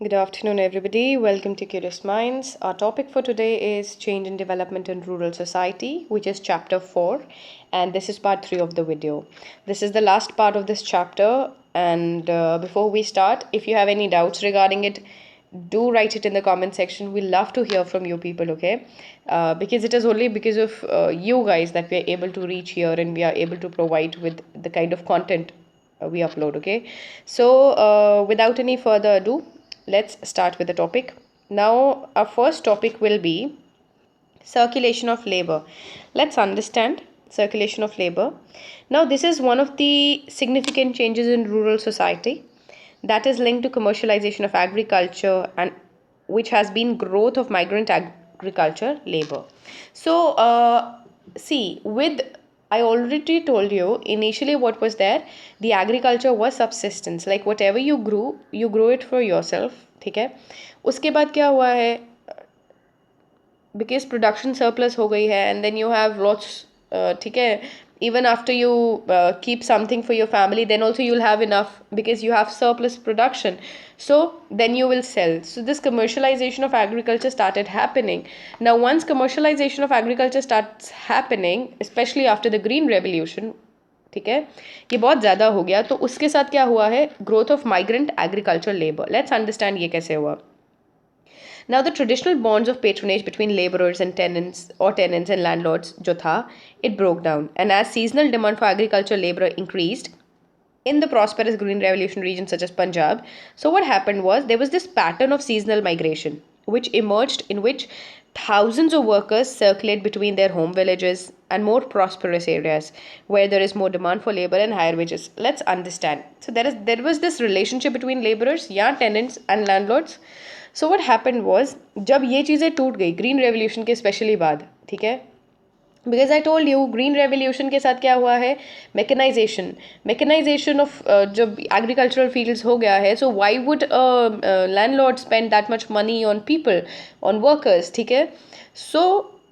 Good afternoon, everybody. Welcome to Curious Minds. Our topic for today is Change and Development in Rural Society, which is chapter 4, and this is part 3 of the video. This is the last part of this chapter, and before we start, if you have any doubts regarding it, do write it in the comment section. We love to hear from you people, okay? Because it is only because of you guys that we are able to reach here and we are able to provide with the kind of content we upload, okay? So, without any further ado, let's start with the topic. Now, our first topic will be circulation of labor. Let's understand circulation of labor. Now, this is one of the significant changes in rural society that is linked to commercialization of agriculture and which has been growth of migrant agriculture labor. So, see, with I already told you initially what was there. The agriculture was subsistence, like whatever you grow it for yourself. ठीक है, उसके बाद क्या हुआ है, because production surplus हो गई है and then you have lots, ठीक है, even after you keep something for your family, then also you'll have enough because you have surplus production, so then you will sell. So this commercialization of agriculture started happening. Now once commercialization of agriculture starts happening, especially after the green revolution, ठीक है, ये बहुत ज़्यादा हो गया, तो उसके साथ क्या हुआ है, growth of migrant agriculture labour. Let's understand ये कैसे हुआ. Now, the traditional bonds of patronage between laborers and tenants and landlords, जो था, it broke down. And as seasonal demand for agricultural labor increased in the prosperous green revolution regions such as Punjab, so what happened was there was this pattern of seasonal migration which emerged, in which thousands of workers circulate between their home villages and more prosperous areas where there is more demand for labor and higher wages. Let's understand. So there was this relationship between laborers, yeah, tenants and landlords. So what happened was, जब ये चीज़ें टूट गई green revolution के specially बाद, ठीक है, because I told you green revolution के साथ क्या हुआ है, मैकेनाइजेशन ऑफ जब एग्रीकल्चरल फील्ड्स हो गया है, so why would landlord spend that much money on people, on workers, ठीक है, सो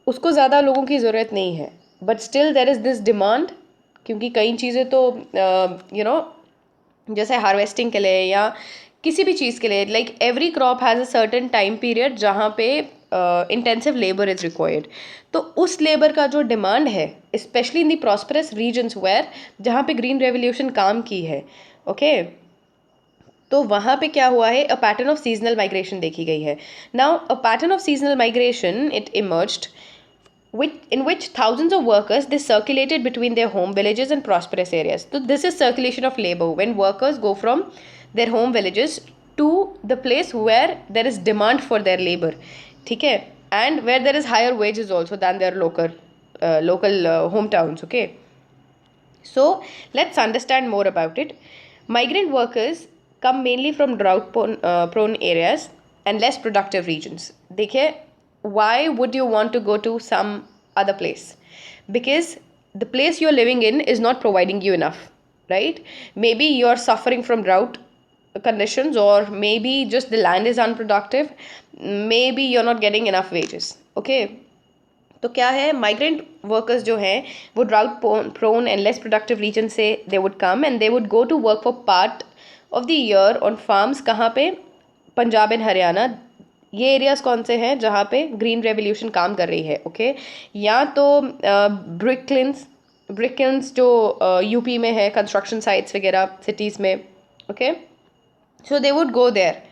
उसको ज़्यादा लोगों की ज़रूरत नहीं है, but still there is this demand, क्योंकि कई चीज़ें तो यू नो जैसे हार्वेस्टिंग के लिए या किसी भी चीज़ के लिए, like every crop has a certain time period जहाँ पे इंटेंसिव लेबर इज़ रिक्वायर्ड. तो उस लेबर का जो डिमांड है, specially in the prosperous regions where जहाँ पे ग्रीन रेवोल्यूशन काम की है, ओके, तो वहाँ पे क्या हुआ है, a pattern of seasonal migration देखी गई है. Now a pattern of seasonal migration it emerged in which thousands of workers they circulated between their home villages and prosperous areas. So this is circulation of labor, when workers go from their home villages to the place where there is demand for their labor, ठीक है, and where there is higher wages also than their local hometowns, okay. So let's understand more about it. Migrant workers come mainly from drought prone areas and less productive regions. देखिए, why would you want to go to some other place? Because the place you're living in is not providing you enough, right? Maybe you're suffering from drought conditions, or maybe just the land is unproductive, maybe you're not getting enough wages, okay. तो क्या है, migrant workers जो हैं वो drought prone and less productive region से they would come and they would go to work for part of the year on farms. कहाँ पे, Punjab and Haryana, ये एरियाज़ कौन से हैं जहाँ पे ग्रीन रेवोल्यूशन काम कर रही है, ओके. या तो ब्रिकलिन्स जो यूपी में है, कंस्ट्रक्शन साइट्स वगैरह सिटीज़ में, okay. So they would go there.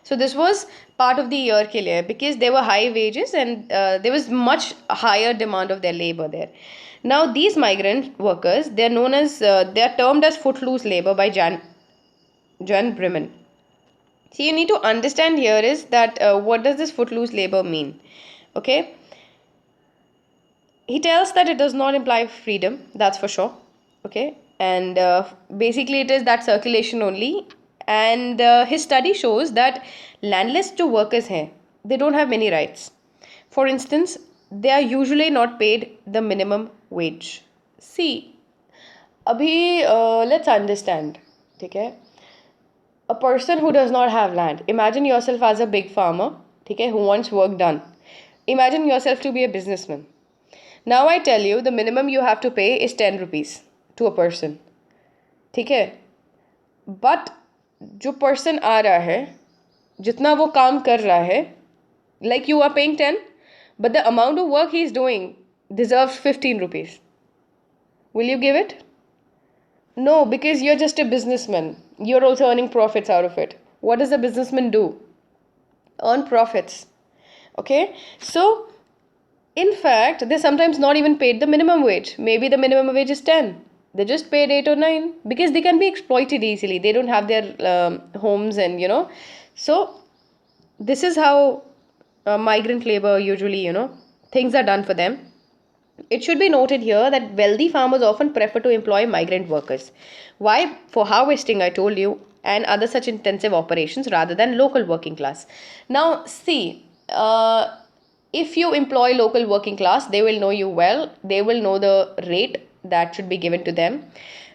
So this was part of the year के लिए, because there were high wages and there was much higher demand of their labor there. Now these migrant workers, they are known as they are termed as footloose labor by John Bremen. So you need to understand here is that what does this footloose labor mean? Okay, he tells that it does not imply freedom, that's for sure, okay, and basically it is that circulation only. And his study shows that landless जो workers हैं, they don't have many rights. For instance, they are usually not paid the minimum wage. See, अभी let's understand, ठीक है, a person who does not have land, imagine yourself as a big farmer, ठीक है, who wants work done. Imagine yourself to be a businessman. Now I tell you the minimum you have to pay is 10 rupees to a person, ठीक है, but जो person आ रहा है जितना वो काम कर रहा है, like you are paying 10, but the amount of work he is doing deserves 15 rupees. Will you give it? No, because you're just a businessman. You're also earning profits out of it. What does a businessman do? Earn profits. Okay? So, in fact, they're sometimes not even paid the minimum wage. Maybe the minimum wage is 10. They just paid 8 or 9 because they can be exploited easily. They don't have their homes and, So, this is how migrant labor usually, things are done for them. It should be noted here that wealthy farmers often prefer to employ migrant workers. Why? For harvesting, I told you, and other such intensive operations rather than local working class. Now, see, if you employ local working class, they will know you well, they will know the rate that should be given to them.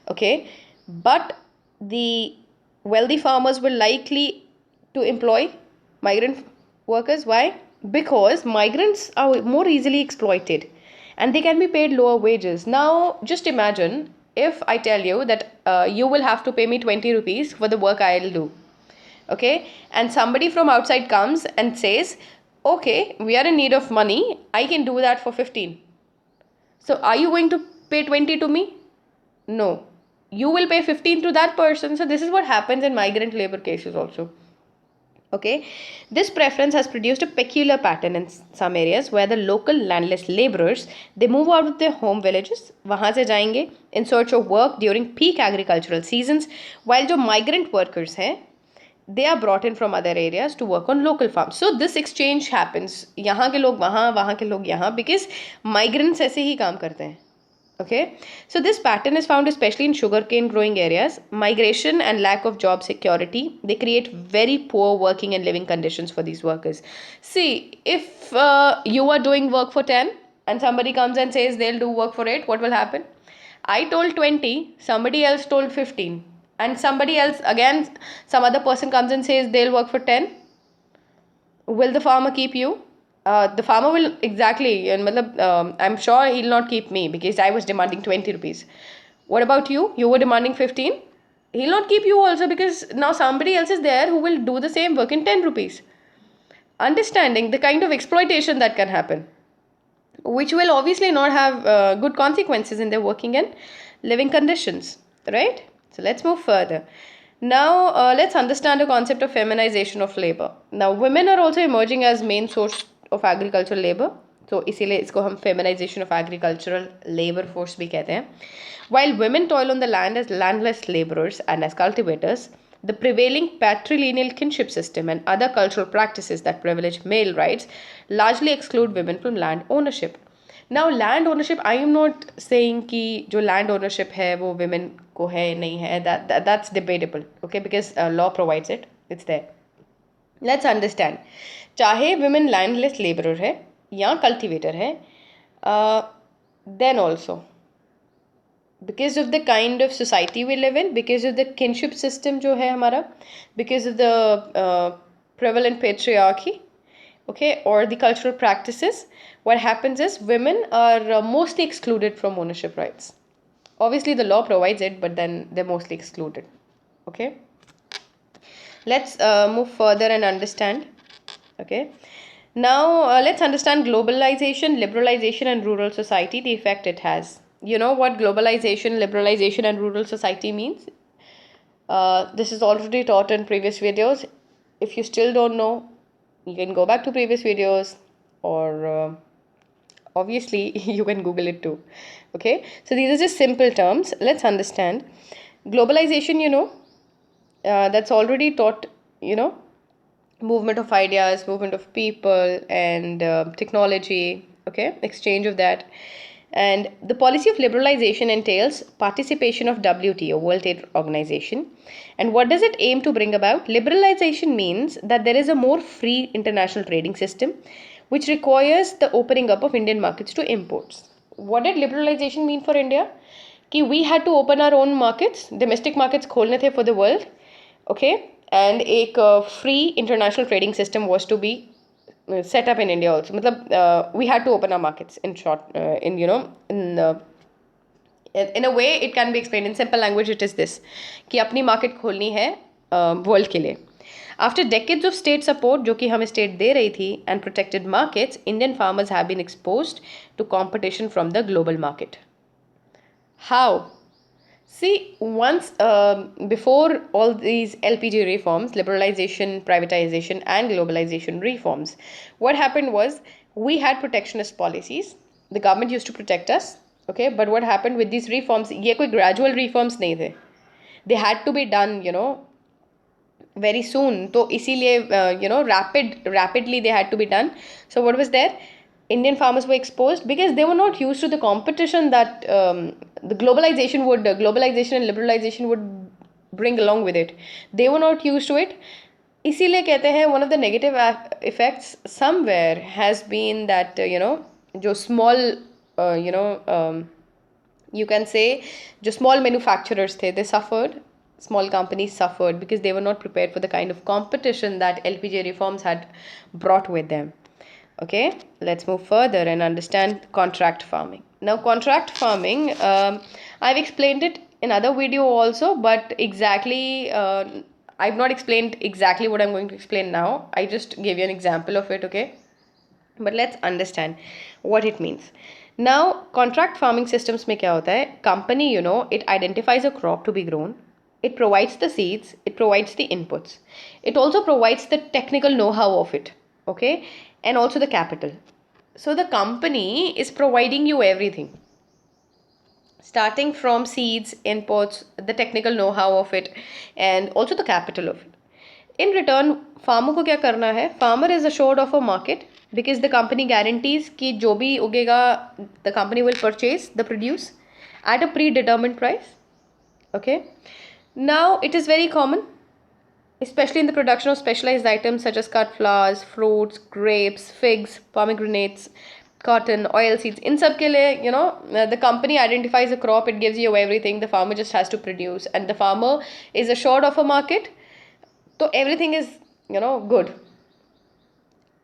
Okay, but the wealthy farmers will likely to employ migrant workers. Why? Because migrants are more easily exploited and they can be paid lower wages. Now, just imagine if I tell you that you will have to pay me 20 rupees for the work I'll do. Okay, and somebody from outside comes and says, okay, we are in need of money, I can do that for 15. So, are you going to pay 20 to me? No. You will pay 15 to that person. So, this is what happens in migrant labor cases also. Okay, this preference has produced a peculiar pattern in some areas where the local landless laborers, they move out of their home villages, वहाँ से जाएंगे in search of work during peak agricultural seasons, while जो migrant workers हैं, they are brought in from other areas to work on local farms. So this exchange happens. यहाँ के लोग वहाँ, वहाँ के लोग यहाँ, because migrants ऐसे ही काम करते हैं. Okay, so this pattern is found especially in sugarcane growing areas. Migration and lack of job security, they create very poor working and living conditions for these workers. See, if you are doing work for 10 and somebody comes and says they'll do work for 8, what will happen? I told 20, somebody else told 15, and somebody else again, some other person comes and says they'll work for 10. Will the farmer keep you? The farmer will exactly, and I'm sure he'll not keep me because I was demanding 20 rupees. What about you? You were demanding 15. He'll not keep you also because now somebody else is there who will do the same work in 10 rupees. Understanding the kind of exploitation that can happen, which will obviously not have good consequences in their working and living conditions, right? So let's move further. Now, let's understand the concept of feminization of labor. Now, women are also emerging as main source of agricultural labor. So, इसीलिए इसको हम feminization of agricultural labor force भी कहते हैं. While women toil on the land as landless laborers and as cultivators, the prevailing patrilineal kinship system and other cultural practices that privilege male rights largely exclude women from land ownership. Now, land ownership, I am not saying कि जो land ownership है वो women को है नहीं है, that's debatable, okay, because law provides it, it's there. Let's understand. चाहे women landless laborer है या cultivator है, then also because of the kind of society we live in, because of the kinship system जो है हमारा, because of the prevalent patriarchy, okay, or the cultural practices, what happens is women are mostly excluded from ownership rights. Obviously, the law provides it, but then they're mostly excluded. Okay. Let's move further and understand. Okay. Now, let's understand globalization, liberalization, and rural society, the effect it has. You know what globalization, liberalization, and rural society means? This is already taught in previous videos. If you still don't know, you can go back to previous videos, or obviously you can Google it too. Okay, so these are just simple terms. Let's understand. Globalization, that's already taught, movement of ideas, movement of people, and technology, okay, exchange of that. And the policy of liberalization entails participation of WTO, World Trade Organization. And what does it aim to bring about? Liberalization means that there is a more free international trading system, which requires the opening up of Indian markets to imports. What did liberalization mean for India? कि we had to open our own markets, domestic markets खोलने थे for the world, okay, and एक free international trading system was to be set up in India also. मतलब we had to open our markets in short, in a way it can be explained in simple language. It is this कि अपनी market खोलनी है world के लिए. After decades of state support, जो कि हमें state दे रही थी, and protected markets, Indian farmers have been exposed to competition from the global market. How? See, once before all these LPG reforms, liberalization, privatization, and globalization reforms, what happened was we had protectionist policies. The government used to protect us, okay? But what happened with these reforms? ये कोई gradual reforms नहीं थे. They had to be done, very soon. तो इसीलिए rapidly they had to be done. So what was there? Indian farmers were exposed because they were not used to the competition that the globalization and liberalization would bring along with it. They were not used to it. इसीलिए कहते हैं one of the negative effects somewhere has been that जो small you can say जो small manufacturers थे, they suffered. Small companies suffered because they were not prepared for the kind of competition that LPG reforms had brought with them. Okay, let's move further and understand contract farming. Now, contract farming, I've explained it in other video also, but exactly, I've not explained exactly what I'm going to explain now. I just gave you an example of it, okay? But let's understand what it means. Now, contract farming systems में क्या होता है? Company, it identifies a crop to be grown. It provides the seeds. It provides the inputs. It also provides the technical know-how of it, okay? And also the capital. So the company is providing you everything. Starting from seeds, inputs, the technical know-how of it, and also the capital of it. In return, farmer को क्या करना है? Farmer is assured of a market because the company guarantees कि जो भी उगेगा, the company will purchase the produce at a predetermined price. Okay. Now it is very common, especially in the production of specialized items such as cut flowers, fruits, grapes, figs, pomegranates, cotton, oil seeds. In सब के लिए, the company identifies a crop, it gives you everything. The farmer just has to produce, and the farmer is assured of a market. So everything is, good.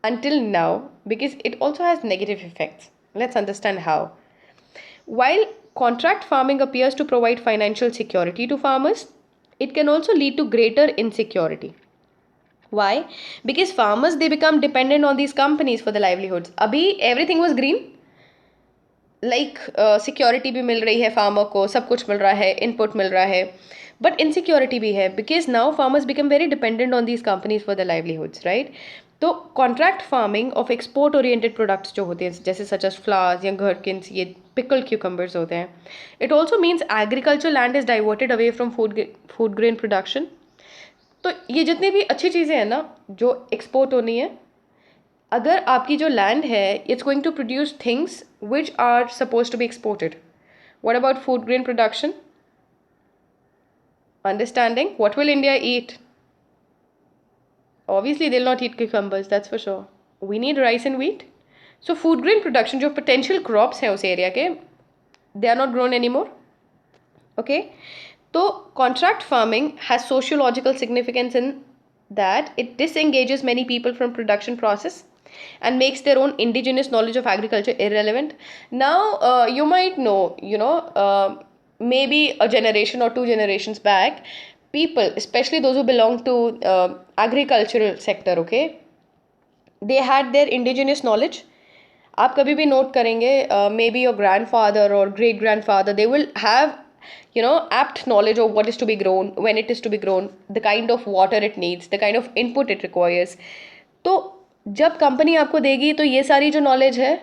Until now, because it also has negative effects. Let's understand how. While contract farming appears to provide financial security to farmers, it can also lead to greater insecurity. Why? Because farmers, they become dependent on these companies for the livelihoods. Abhi everything was green. Like security भी मिल रही है farmer को, सब कुछ मिल रहा है, input मिल रहा है. But insecurity भी है because now farmers become very dependent on these companies for their livelihoods, right? तो contract farming of export oriented products जो होते हैं जैसे such as flowers या gherkins, ये pickled cucumbers होते हैं. It also means agricultural land is diverted away from food grain production. तो ये जितनी भी अच्छी चीज़ें हैं ना जो एक्सपोर्ट होनी है, अगर आपकी जो लैंड है it's going to produce things which are suppose to be exported. What about food grain production? Understanding what will India eat? Obviously they'll not eat cucumbers, that's for sure. We need rice and wheat. So food grain production, जो potential crops हैं उस area के, they are not grown anymore. Okay, so contract farming has sociological significance in that it disengages many people from production process and makes their own indigenous knowledge of agriculture irrelevant. Now you might know, maybe a generation or two generations back, people, especially those who belong to agricultural sector, okay, they had their indigenous knowledge. आप कभी भी note करेंगे, maybe your grandfather or great grandfather, they will have apt knowledge of what is to be grown, when it is to be grown, the kind of water it needs, the kind of input it requires. तो जब company आपको देगी तो ये सारी जो knowledge है,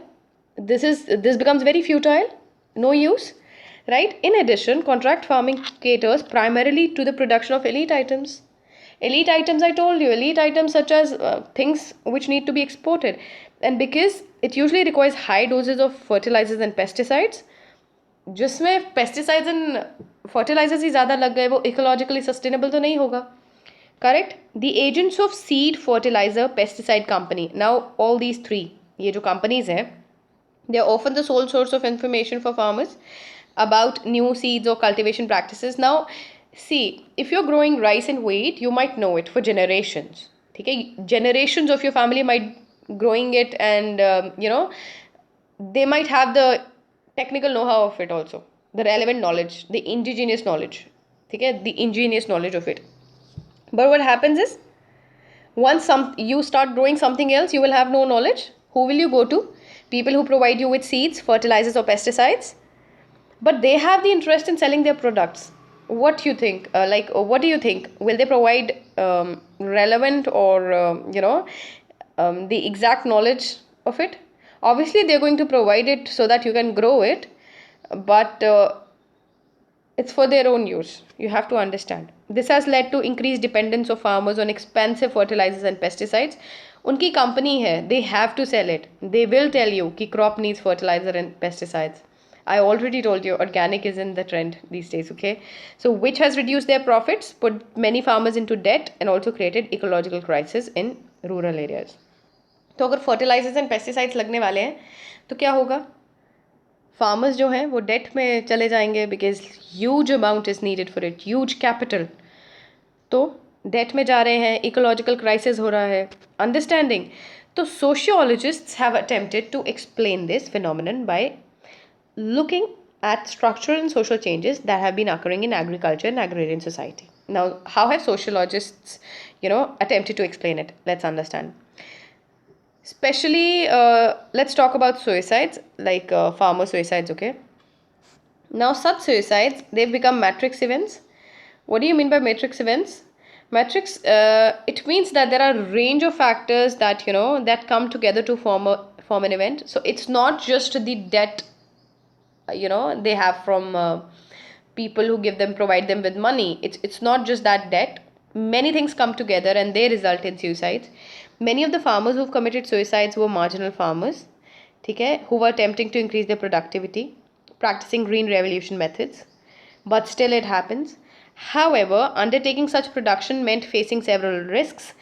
this becomes very futile, no use, right? In addition, contract farming caters primarily to the production of elite items. Elite items, I told you, elite items such as things which need to be exported. And because it usually requires high doses of fertilizers and pesticides, जिसमें pesticides and fertilizers ही ज़्यादा लग गए, वो ecologically sustainable तो नहीं होगा. Correct. The agents of seed, fertilizer, pesticide company, now all these three, ये जो कंपनीज हैं, they are often the sole source of information for farmers about new seeds or cultivation practices. Now, see, if you're growing rice and wheat, you might know it for generations. Okay? Generations of your family might growing it, and they might have the technical know-how of it also, the relevant knowledge, the indigenous knowledge. Okay? The ingenious knowledge of it. But what happens is, Once you start growing something else, you will have no knowledge. Who will you go to? People who provide you with seeds, fertilizers or pesticides, but they have the interest in selling their products. What do you think? What do you think? Will they provide relevant or the exact knowledge of it? Obviously, they're going to provide it so that you can grow it, but it's for their own use. You have to understand. This has led to increased dependence of farmers on expensive fertilizers and pesticides. उनकी company है, they have to sell it. They will tell you कि crop needs fertilizer and pesticides. I already told you organic is in the trend these days, okay? So which has reduced their profits, put many farmers into debt and also created ecological crisis in rural areas. तो अगर fertilizers and pesticides लगने वाले हैं तो क्या होगा? Farmers जो हैं वो डेट में चले जाएंगे because huge amount is needed for it, huge capital. तो डेट में जा रहे हैं, इकोलॉजिकल क्राइसिस हो रहा है. अंडरस्टैंडिंग. तो sociologists have attempted to explain this phenomenon by looking at structural and social changes that have been occurring in agriculture and agrarian society. Now, how have sociologists, attempted to explain it? Let's understand. Especially, let's talk about suicides, like farmer suicides, okay? Now, such suicides, they've become matrix events. What do you mean by matrix events? Matrix, it means that there are a range of factors that, that come together to form an event. So, it's not just the debt, they have from people who provide them with money. It's not just that debt. Many things come together and they result in suicides. Many of the farmers who've committed suicides were marginal farmers, okay, who were attempting to increase their productivity, practicing green revolution methods, but still it happens. However, undertaking such production meant facing several risks,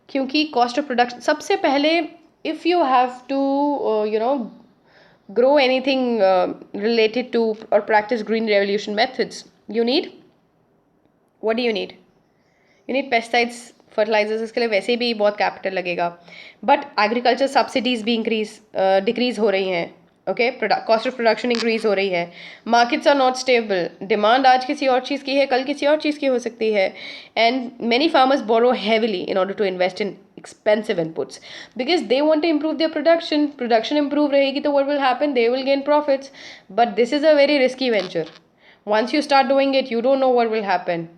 क्योंकि cost of production सबसे पहले, if you have to grow anything related to or practice green revolution methods, you need, what do you need? You need pesticides, fertilizers. इसके लिए वैसे भी बहुत capital लगेगा. But agriculture subsidies भी डिक्रीज हो रही हैं. Okay, cost of production increase हो रही है. Markets are not stable. Demand आज किसी और चीज़ की है, कल किसी और चीज़ की हो सकती है. And many farmers borrow heavily in order to invest in expensive inputs because they want to improve their production improve रहेगी तो what will happen, they will gain profits, but this is a very risky venture. Once you start doing it, you don't know what will happen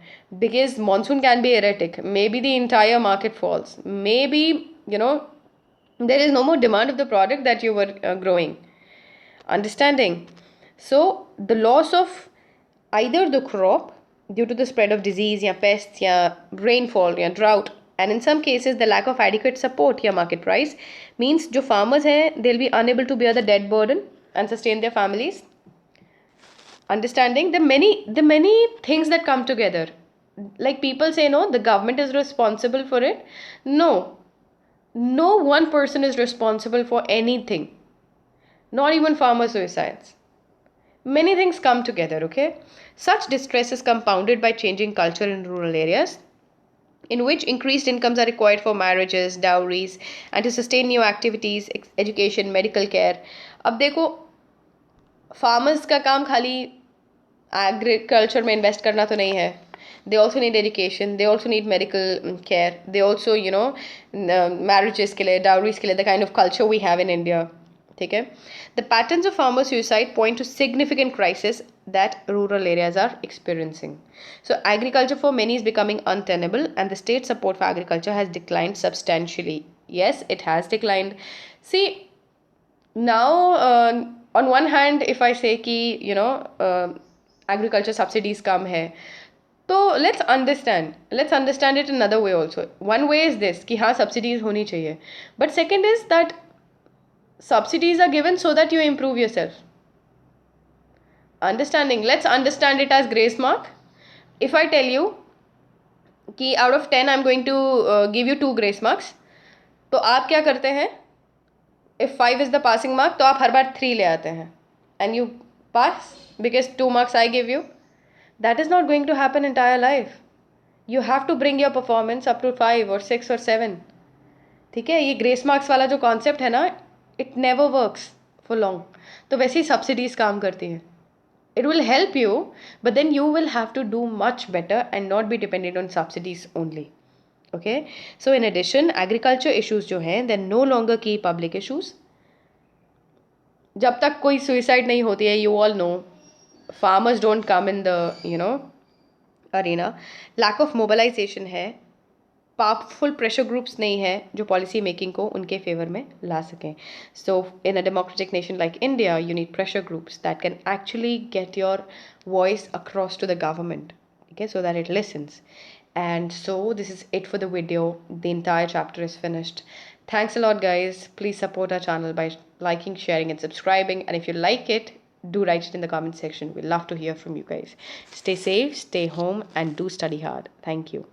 because monsoon can be erratic. Maybe the entire market falls. Maybe, there is no more demand of the product that you were growing. Understanding? So, the loss of either the crop due to the spread of disease, या pests, या rainfall, या drought, and in some cases the lack of adequate support या market price means जो farmers हैं, they'll be unable to bear the debt burden and sustain their families. Understanding? The many things that come together. Like people say, no, the government is responsible for it. No one person is responsible for anything. Not even farmer suicides. Many things come together, okay? Such distress is compounded by changing culture in rural areas, in which increased incomes are required for marriages, dowries, and to sustain new activities, education, medical care. अब देखो, farmers का काम खाली agriculture में invest करना तो नहीं है. They also need education. They also need medical care. They also, marriages के लिए, dowries के लिए, the kind of culture we have in India. ठीक है? The patterns of farmer suicide point to significant crisis that rural areas are experiencing. So agriculture for many is becoming untenable and the state support for agriculture has declined substantially. Yes, it has declined. See, now on one hand, if I say कि agriculture subsidies कम है, तो let's understand it another way also. One way is this कि हाँ subsidies होनी चाहिए, but second is that subsidies are given so that you improve yourself. Understanding? Let's understand it as grace mark. If I tell you कि out of 10 I'm going to give you 2 grace marks, तो आप क्या करते हैं? If 5 is the passing mark, तो आप हर बार 3 ले आते हैं and you pass because 2 marks I give you. That is not going to happen entire life. You have to bring your performance up to 5 or 6 or 7. ठीक है? ये grace marks वाला जो concept है ना, it never works for long. तो वैसे ही subsidies काम करती हैं. It will help you, but then you will have to do much better and not be dependent on subsidies only. Okay, so in addition, agriculture issues जो हैं, they're no longer key public issues. जब तक कोई suicide नहीं होती है, you all know, farmers don't come in the, arena. Lack of mobilization है, powerful pressure groups नहीं है जो पॉलिसी मेकिंग को उनके फेवर में ला सकें. So in a democratic nation like India you need pressure groups that can actually get your voice across to the government. Okay, so that it listens. And so this is it for the video. The entire chapter is finished. Thanks a lot, guys. Please support our channel by liking, sharing, and subscribing. And if you like it, do write it in the comment section. We'd love to hear from you guys. Stay safe, stay home, and do study hard. Thank you.